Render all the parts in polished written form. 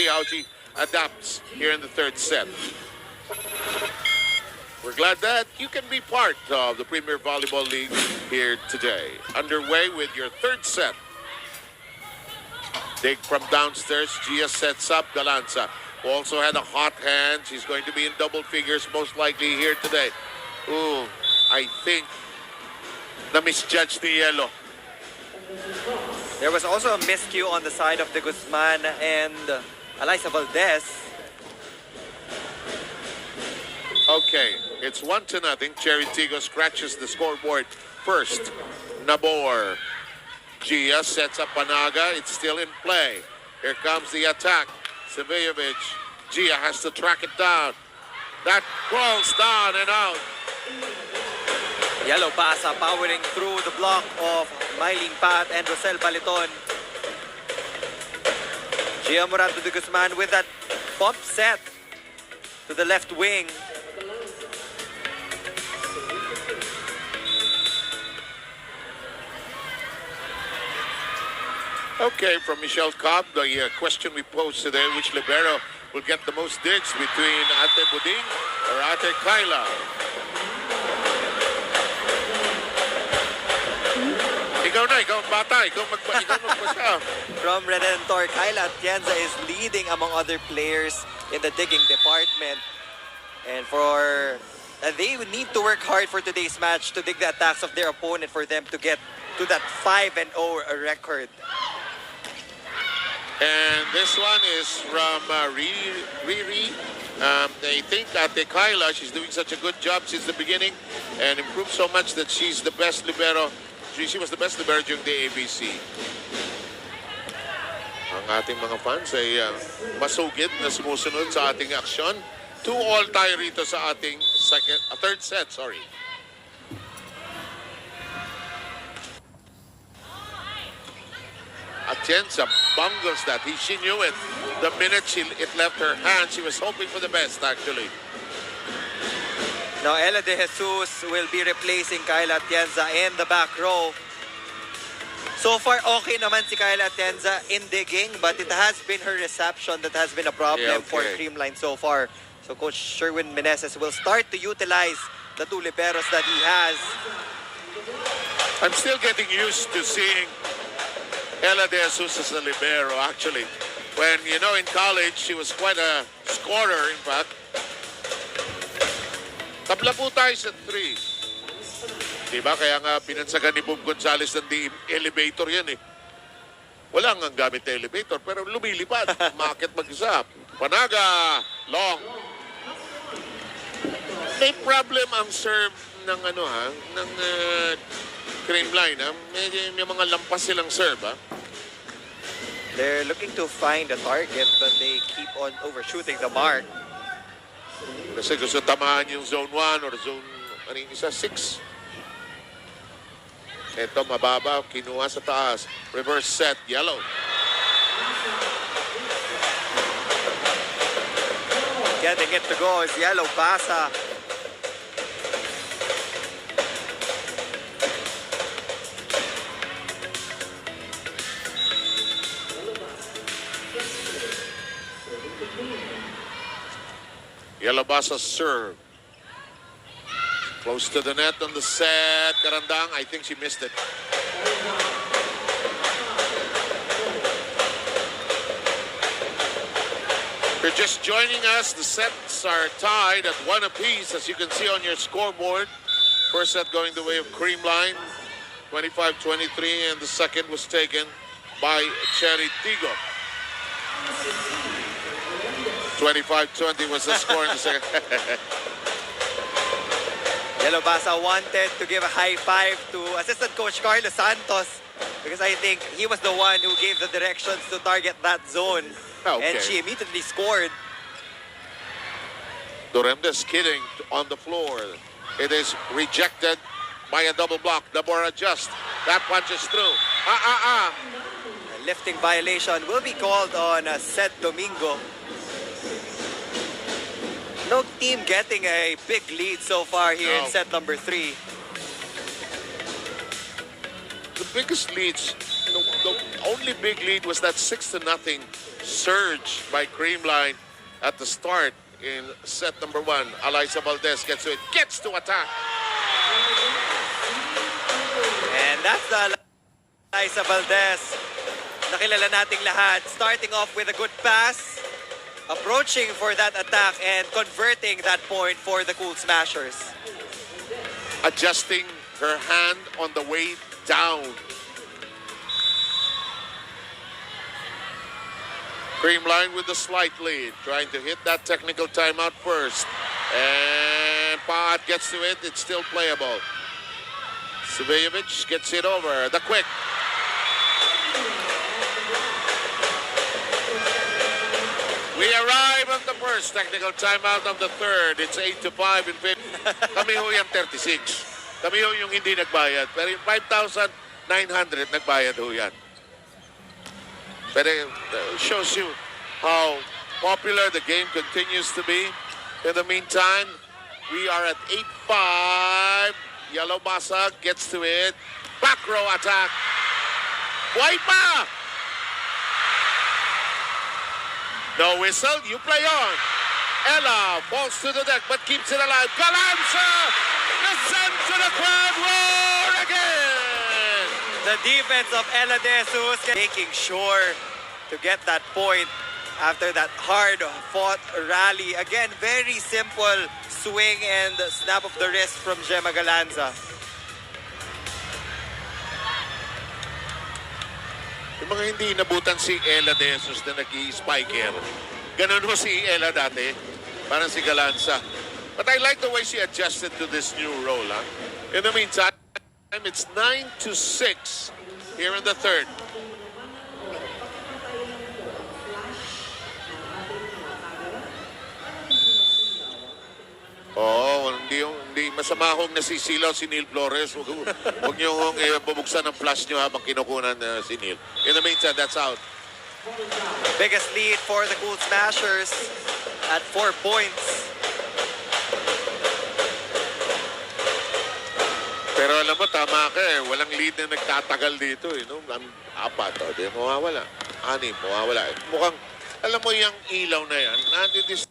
see how she adapts here in the third set. We're glad that you can be part of the Premier Volleyball League here today. Underway with your third set. Dig from downstairs. Gia sets up Galanza, who also had a hot hand. She's going to be in double figures most likely here today. Ooh, I think na-misjudge ni Yelo. There was also a miscue on the side of the Guzman and Eliza Valdez. Okay, it's 1-0. Cherry Tiggo scratches the scoreboard first. Nabor. Gia sets up Panaga. It's still in play. Here comes the attack. Sevejovic. Gia has to track it down. That crawls down and out. Yellow Basa powering through the block of Mylene Pat and Rosel Baliton. Gia Morado de Guzman with that bump set to the left wing. Okay, from Michelle Cobb, the question we posed today, which libero will get the most digs between Ate Buding or Ate Kyla? Ikaw na, ikaw ang bata, ikaw magpasa. From Redentor, Kyla Atienza is leading among other players in the digging department. And they would need to work hard for today's match to dig the attacks of their opponent for them to get to that 5-0 record. And this one is from Riri. I think Ate Kyla, she's doing such a good job since the beginning and improved so much that she's the best libero. She was the best libero during the ABC. Ang ating mga fans ay masugid na sumusunod sa ating aksyon. 2-all tayo rito sa ating third set, sorry. Atienza bungles that. She knew it. The minute it left her hand, she was hoping for the best, actually. Now, Ella De Jesus will be replacing Kyla Atienza in the back row. So far, okay naman si Kyla Atienza in digging, but it has been her reception that has been a problem for Creamline so far. So Coach Sherwin Meneses will start to utilize the two liberos that he has. I'm still getting used to seeing Ella De Jesus as a libero, actually. When, you know, in college, she was quite a scorer, in fact. Tabla po tayo sa 3. Diba? Kaya nga pinansagan ni Bob Gonzales ng elevator yan eh. Wala nga gamit na elevator, pero lumilipad. Makit mag-isa. Panaga, long. May problem ang serve ng ng Creamline. May mga lampas silang serve. They're looking to find a target, but they keep on overshooting the mark. Kasi gusto tamaan yung zone 1 or zone 6. Ito mababa, kinuha sa taas. Reverse set, yellow. Getting it to go is Yellow Basa. Yellow Basa serve. Close to the net on the set. Karandang, I think she missed it. If you're just joining us, the sets are tied at 1 apiece, as you can see on your scoreboard. First set going the way of Creamline, 25-23, and the second was taken by Cherry Tiggo. 25-20 was the score in the second. Yellow Basa wanted to give a high five to assistant coach Carlos Santos because I think he was the one who gave the directions to target that zone. Okay. And she immediately scored. Doremdes kidding on the floor. It is rejected by a double block. Dabor adjust. That punches through. A lifting violation will be called on Sed Domingo. No team getting a big lead so far here in set number 3. The biggest leads, the only big lead was that 6-0 surge by Creamline at the start in set number 1. Alyssa Valdez gets to it, gets to attack. And that's the Alyssa Valdez. Nakilala nating lahat. Starting off with a good pass, approaching for that attack, and converting that point for the Cool Smashers. Adjusting her hand on the way down. Creamline with the slight lead, trying to hit that technical timeout first. And Pod gets to it, it's still playable. Savejevic gets it over, the quick. We arrive at the first technical timeout of the third. It's 8-5 in favor. Kami ho yung 36. Kami ho yung hindi nagbayad. Pero yung 5,900 nagbayad ho yan. But it shows you how popular the game continues to be. In the meantime, we are at 8-5. Yellow Basag gets to it. Back row attack. Buhay pa! No whistle, you play on. Ella falls to the deck but keeps it alive. Galanza descends to the crowd. Roar again! The defense of Ella De Jesus making sure to get that point after that hard-fought rally. Again, very simple swing and snap of the wrist from Gemma Galanza. Yung mga hindi nabutan si Ella De Jesus na nag-i-spiker. Ganun ho si Ella dati. Parang si Galanza. But I like the way she adjusted to this new role. Huh? In the meantime, it's 9-6 here in the third. Oo, hindi masama akong nasisilaw si Neil Flores. Huwag niyo kong bubuksan ang flash niyo habang kinukunan si Neil. In the meantime, that's out. Biggest lead for the Cool Smashers at 4 points. Pero alam mo, tama ka eh. Walang lead na nagtatagal dito eh. No? 4, di mawawala. 6, mawawala. Mukhang, alam mo yung ilaw na yan, nandito.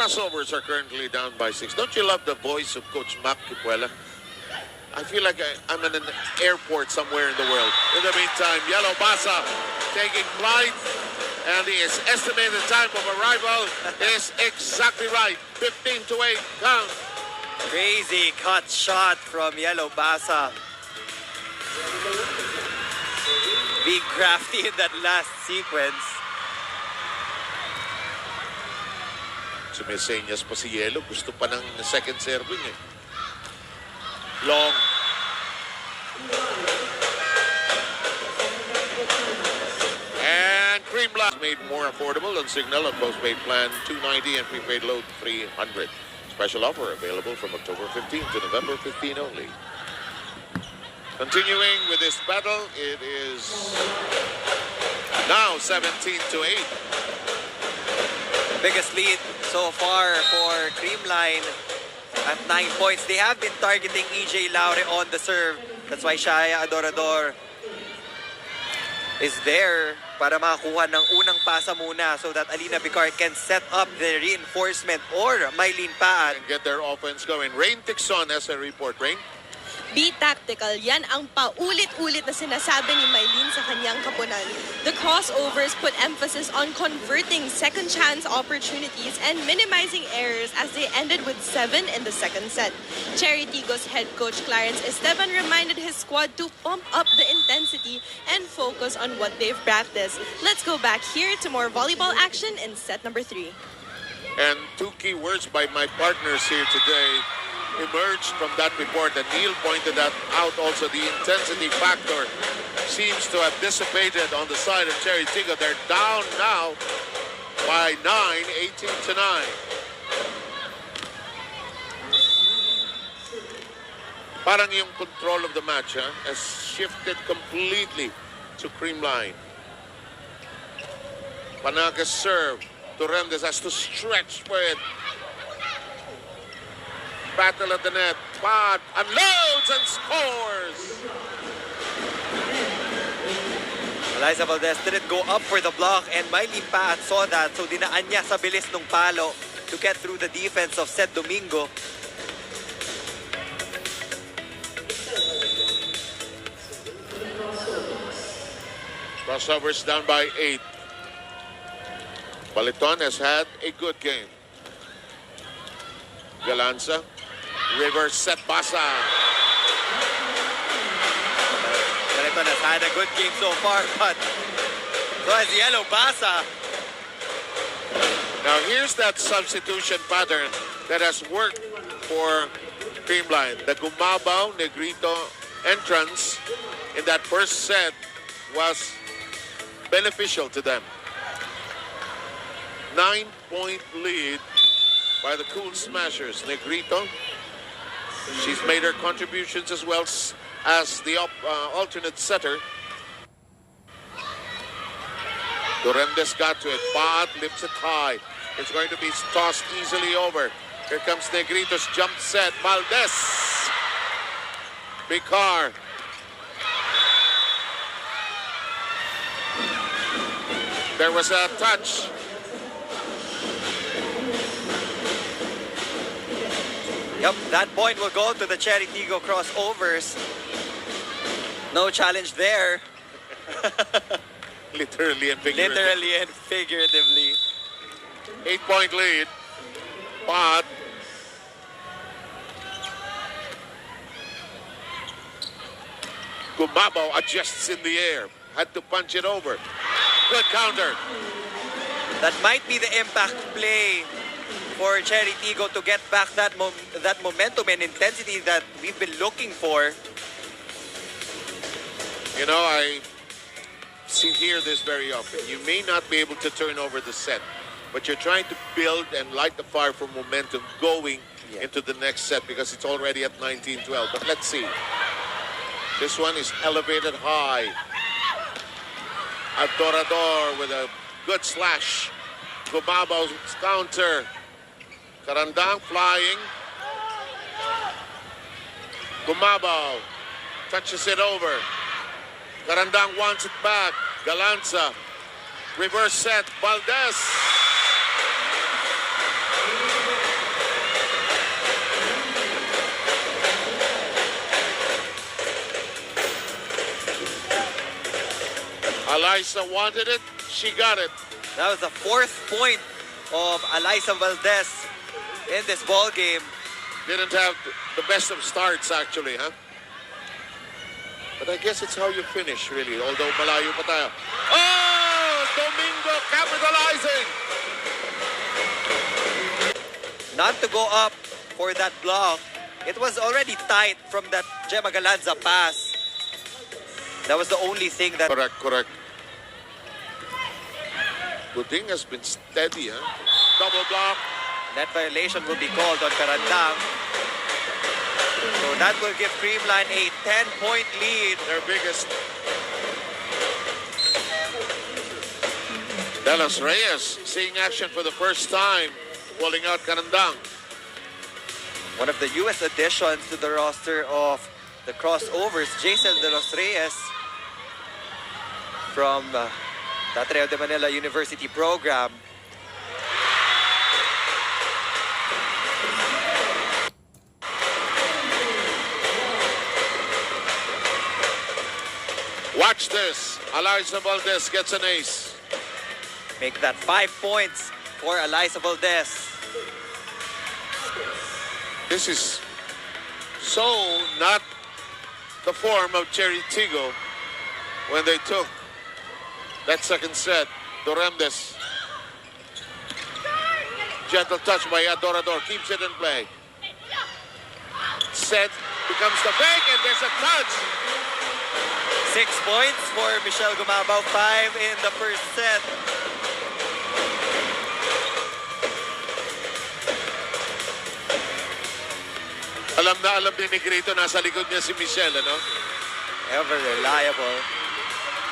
Crossovers are currently down by 6. Don't you love the voice of Coach Mac Kipuela? I feel like I'm in an airport somewhere in the world. In the meantime, Yellow Basa taking flight, and his estimated time of arrival is exactly right. 15-8 count. Crazy cut shot from Yellow Basa. Being crafty in that last sequence. Sumesenyas pa si Yellow. Gusto pa ng second serving eh. Long. And Creamline made more affordable on Signal on postpaid plan $290 and prepaid load $300. Special offer available from October 15 to November 15 only. Continuing with this battle, it is now 17-8. Biggest lead so far for Creamline at 9 points. They have been targeting EJ Laure on the serve. That's why Shaya Adorador is there para makakuha ng unang pasa muna so that Alina Vicar can set up the reinforcement or Mylene Paan. And get their offense going. Rain Tixon has a report. Rain? Be tactical. Yan ang paulit-ulit na sinasabi ni Mylene sa kanyang kapunan. The crossovers put emphasis on converting second chance opportunities and minimizing errors as they ended with 7 in the second set. Cherry Tiggo's head coach Clarence Esteban reminded his squad to pump up the intensity and focus on what they've practiced. Let's go back here to more volleyball action in set number 3. And 2 key words by my partners here today emerged from that report, and Neil pointed that out also. The intensity factor seems to have dissipated on the side of Cherry Tiggo. They're down now by 9, 18-9. Parang yung control of the match has shifted completely to Creamline. Panaga's serve. Torrendes has to stretch for it. Battle at the net. Pat unloads and scores. Eliza Valdez didn't go up for the block and Mylene Paan saw that, so dinaan niya sa bilis ng palo to get through the defense of Seth Domingo. Crossovers down by 8. Baliton has had a good game. Galanza. Reverse set pasa. Baliton has had a good game so far, but so has Yellow Basa. Now here's that substitution pattern that has worked for Creamline. The Gumabaw Negrito entrance in that first set was beneficial to them. 9-point lead by the Cool Smashers. Negrito, she's made her contributions as well as the alternate setter. Torrendes got to it. Bad lifts it high. It's going to be tossed easily over. Here comes Negrito's jump set. Valdez. Vicar. There was a touch. Yep, that point will go to the Cherry Tiggo crossovers. No challenge there. Literally and figuratively. Literally and figuratively. 8-point lead. But Gumabaw adjusts in the air. Had to punch it over. Good counter. That might be the impact play for Cherry Tiggo to get back that momentum and intensity that we've been looking for. You know, I hear this very often. You may not be able to turn over the set, but you're trying to build and light the fire for momentum going into the next set because it's already at 19-12. But let's see. This one is elevated high. Adorador with a good slash. Gumabaw's counter. Karandang flying. Gumabaw touches it over. Karandang wants it back. Galanza. Reverse set. Valdez. Eliza wanted it. She got it. That was the 4th point of Eliza Valdez in this ball game. Didn't have the best of starts actually, huh? But I guess it's how you finish really, although malayo pa tayo. Oh! Domingo capitalizing! Not to go up for that block. It was already tight from that Gemma Galanza pass. That was the only thing that... Correct. Buding has been steady, huh? Double block. That violation will be called on Karandang. So that will give Creamline a 10-point lead. Their biggest. De Los Reyes seeing action for the first time, pulling out Karandang. One of the US additions to the roster of the crossovers, Jason De Los Reyes from Ateneo de Manila University program. Watch this. Eliza Valdez gets an ace. Make that 5 points for Eliza Valdez. This is so not the form of Cherry Tiggo when they took that second set. Doremdes. Gentle touch by Adorador. Keeps it in play. Set becomes the fake and there's a touch. 6 points for Michelle Gumabaw, 5 in the first set. Alam na alam ni Negrito, nasa likod niya si Michelle, ano? Ever reliable.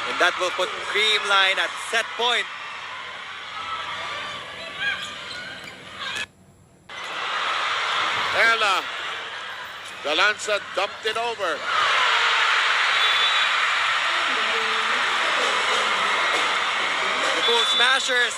And that will put Creamline at set point. Ella Galanza dumped it over. The Bull Smashers